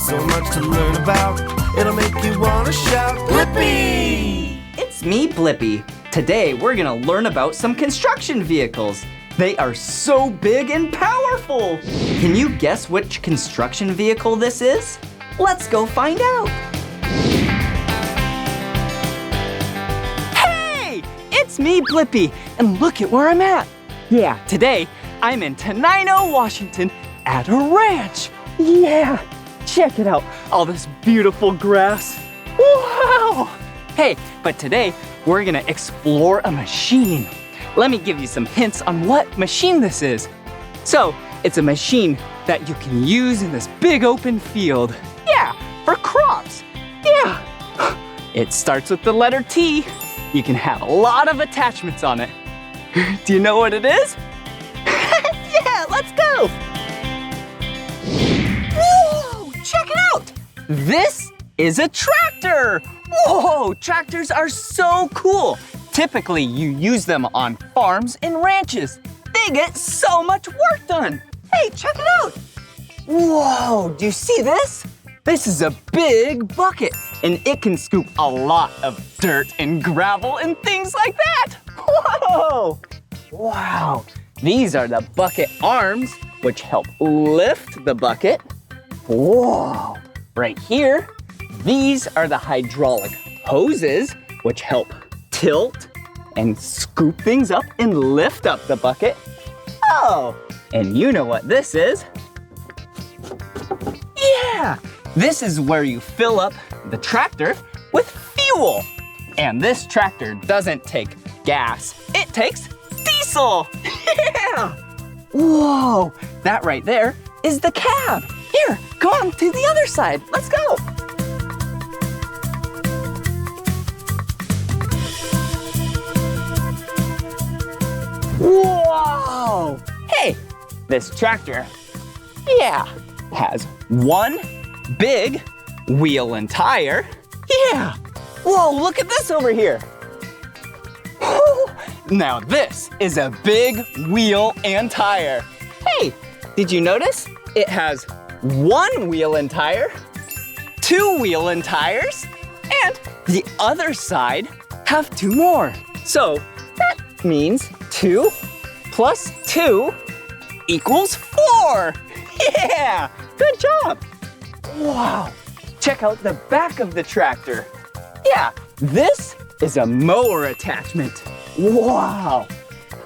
so much to learn about. It'll make you want to shout, Blippi! It's me, Blippi. Today, we're gonna learn about some construction vehicles. They are so big and powerful. Can you guess which construction vehicle this is? Let's go find out. Hey, it's me, Blippi, and look at where I'm at. Yeah, today, I'm in Tenino, Washington at a ranch. Yeah, check it out, all this beautiful grass. Wow! Hey, but today, we're gonna explore a machine. Let me give you some hints on what machine this is. So, it's a machine that you can use in this big open field. Yeah, for crops. Yeah. It starts with the letter T. You can have a lot of attachments on it. Do you know what it is? Yeah, let's go. Whoa, check it out. This is a tractor. Whoa, tractors are so cool. Typically, you use them on farms and ranches. They get so much work done. Hey, check it out. Whoa, do you see this? This is a big bucket, and it can scoop a lot of dirt and gravel and things like that. Whoa, wow. These are the bucket arms, which help lift the bucket. Whoa, right here, these are the hydraulic hoses, which help tilt and scoop things up and lift up the bucket. Oh, and you know what this is? Yeah, this is where you fill up the tractor with fuel. And this tractor doesn't take gas, it takes diesel. Yeah! Whoa, that right there is the cab. Here, go on to the other side. Let's go. Whoa! Hey, this tractor, yeah, has one big wheel and tire. Yeah. Whoa, look at this over here. Whew. Now this is a big wheel and tire. Hey, did you notice? It has one wheel and tire, two wheel and tires, and the other side have two more. So that means 2 plus 2 equals 4. Yeah, good job. Wow, check out the back of the tractor. Yeah, this is a mower attachment. Wow.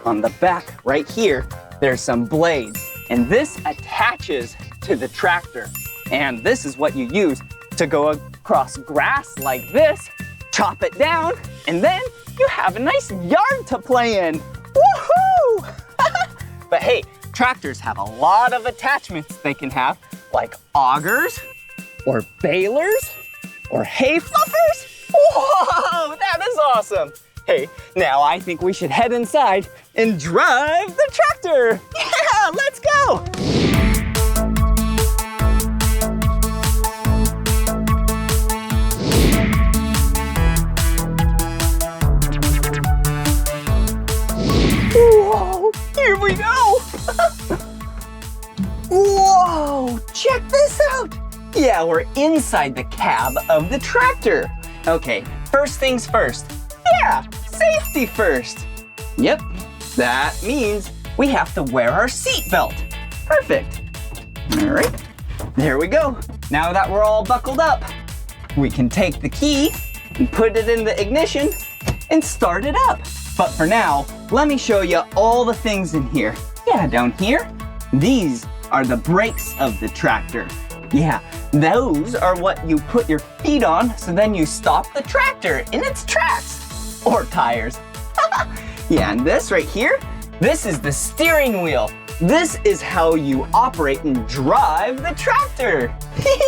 On the back right here, there's some blades, and this attaches to the tractor. And this is what you use to go across grass like this, chop it down, and then you have a nice yard to play in. Woohoo! But hey, tractors have a lot of attachments they can have, like augers, or balers, or hay fluffers. Whoa, that is awesome. Hey, now I think we should head inside and drive the tractor. Yeah, let's go. Whoa, here we go. Whoa, check this out. Yeah, we're inside the cab of the tractor. Okay, first things first. Yeah, safety first. Yep, that means we have to wear our seatbelt. Perfect. All right, there we go. Now that we're all buckled up, we can take the key and put it in the ignition and start it up. But for now, let me show you all the things in here. Yeah, down here, these are the brakes of the tractor. Yeah, those are what you put your feet on, so then you stop the tractor in its tracks. Or tires. Yeah, and this right here, this is the steering wheel. This is how you operate and drive the tractor.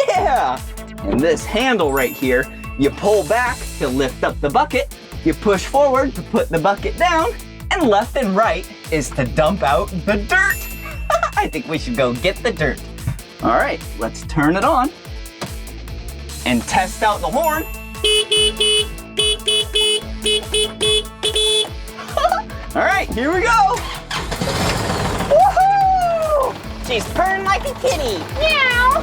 Yeah! And this handle right here, you pull back to lift up the bucket, you push forward to put the bucket down, and left and right is to dump out the dirt. I think we should go get the dirt. All right, let's turn it on and test out the horn. All right, here we go. Woohoo! She's purring like a kitty. Meow.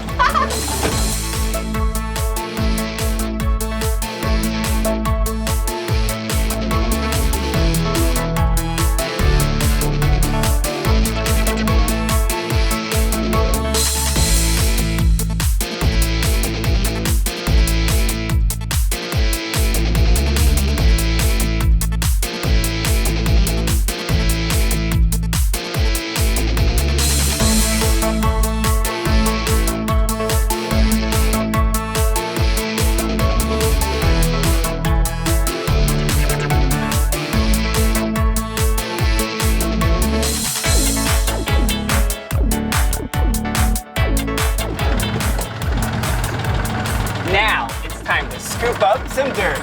Now it's time to scoop up some dirt.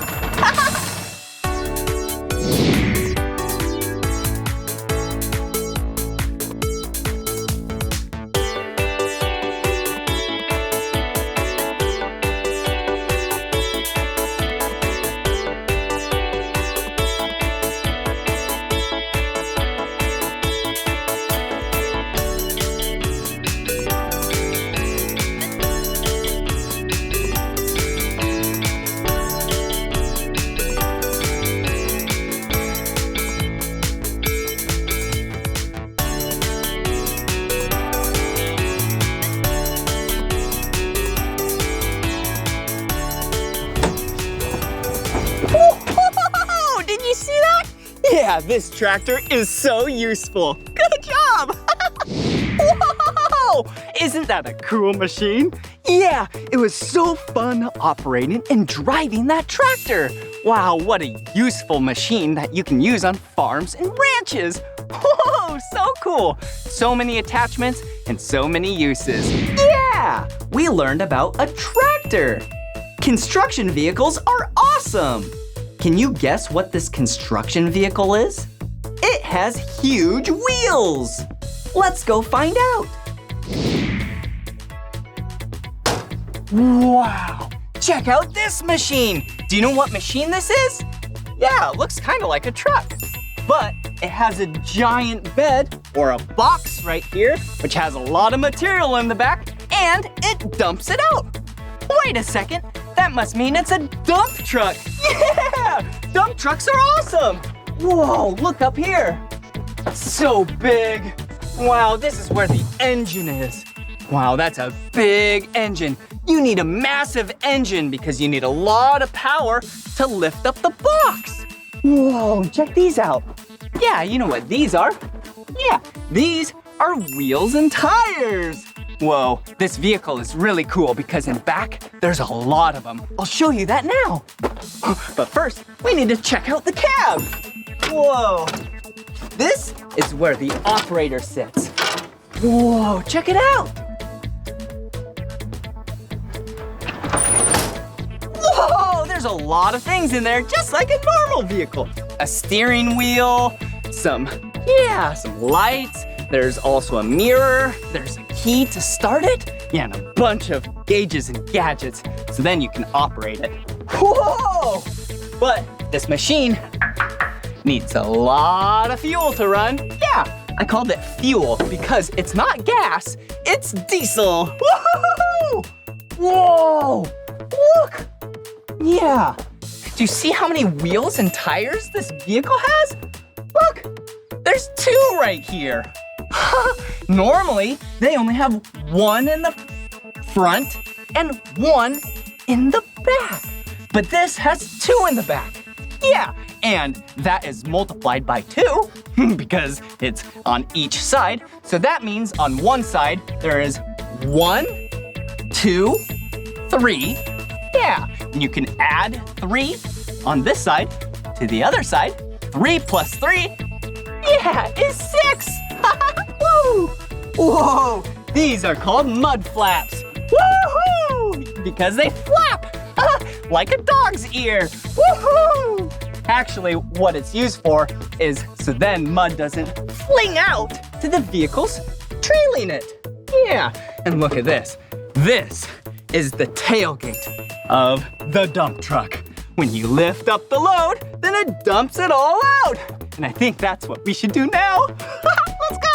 Yeah, this tractor is so useful. Good job! Whoa! Isn't that a cool machine? Yeah, it was so fun operating and driving that tractor. Wow, what a useful machine that you can use on farms and ranches. Whoa, so cool. So many attachments and so many uses. Yeah, we learned about a tractor. Construction vehicles are awesome. Can you guess what this construction vehicle is? It has huge wheels. Let's go find out. Wow, check out this machine. Do you know what machine this is? Yeah, it looks kind of like a truck, but it has a giant bed or a box right here, which has a lot of material in the back, and it dumps it out. Wait a second, that must mean it's a dump truck. Yeah, dump trucks are awesome. Whoa, look up here. So big. Wow, this is where the engine is. Wow, that's a big engine. You need a massive engine because you need a lot of power to lift up the box. Whoa, check these out. Yeah, you know what these are. Yeah, these are wheels and tires. Whoa, this vehicle is really cool because in back, there's a lot of them. I'll show you that now. But first, we need to check out the cab. Whoa, this is where the operator sits. Whoa, check it out. Whoa, there's a lot of things in there, just like a normal vehicle. A steering wheel, some lights. There's also a mirror. There's a key to start it. Yeah, and a bunch of gauges and gadgets, so then you can operate it. Whoa! But this machine needs a lot of fuel to run. Yeah, I called it fuel because it's not gas, it's diesel. Woo-hoo-hoo-hoo! Whoa! Look! Yeah. Do you see how many wheels and tires this vehicle has? Look, there's 2 right here. Normally, they only have 1 in the front and 1 in the back. But this has 2 in the back. Yeah, and that is multiplied by 2 because it's on each side. So that means on one side, there is 1, 2, 3. Yeah, and you can add 3 on this side to the other side. 3 plus 3, yeah, is 6. Woo! Whoa, these are called mud flaps. Woohoo! Because they flap like a dog's ear. Woohoo! Actually, what it's used for is so then mud doesn't fling out to the vehicles trailing it. Yeah, and look at this. This is the tailgate of the dump truck. When you lift up the load, then it dumps it all out. And I think that's what we should do now. Let's go.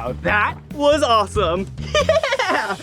Wow, that was awesome. Yeah!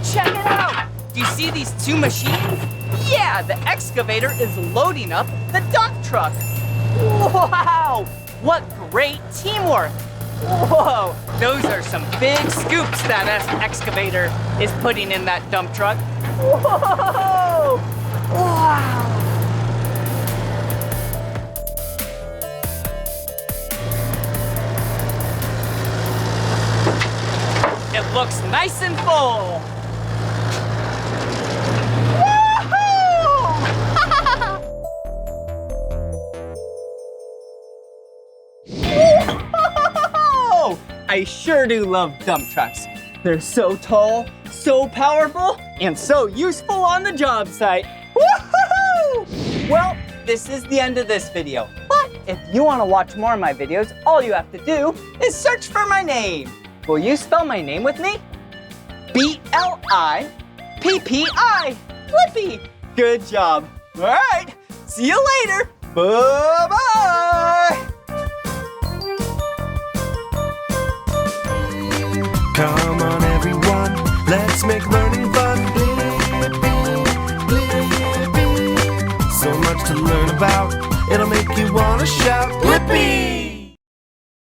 Check it out! Do you see these two machines? Yeah, the excavator is loading up the dump truck. Wow! What great teamwork! Whoa! Those are some big scoops that excavator is putting in that dump truck. Whoa! Wow! It looks nice and full. Whoa! I sure do love dump trucks. They're so tall, so powerful, and so useful on the job site. Woohoo! Well, this is the end of this video. But if you want to watch more of my videos, all you have to do is search for my name. Will you spell my name with me? B-L-I-P-P-I. Blippi. Good job. All right. See you later. Bye-bye. Come on, everyone, let's make learning fun. Blippi, Blippi. So much to learn about, it'll make you want to shout, Blippi!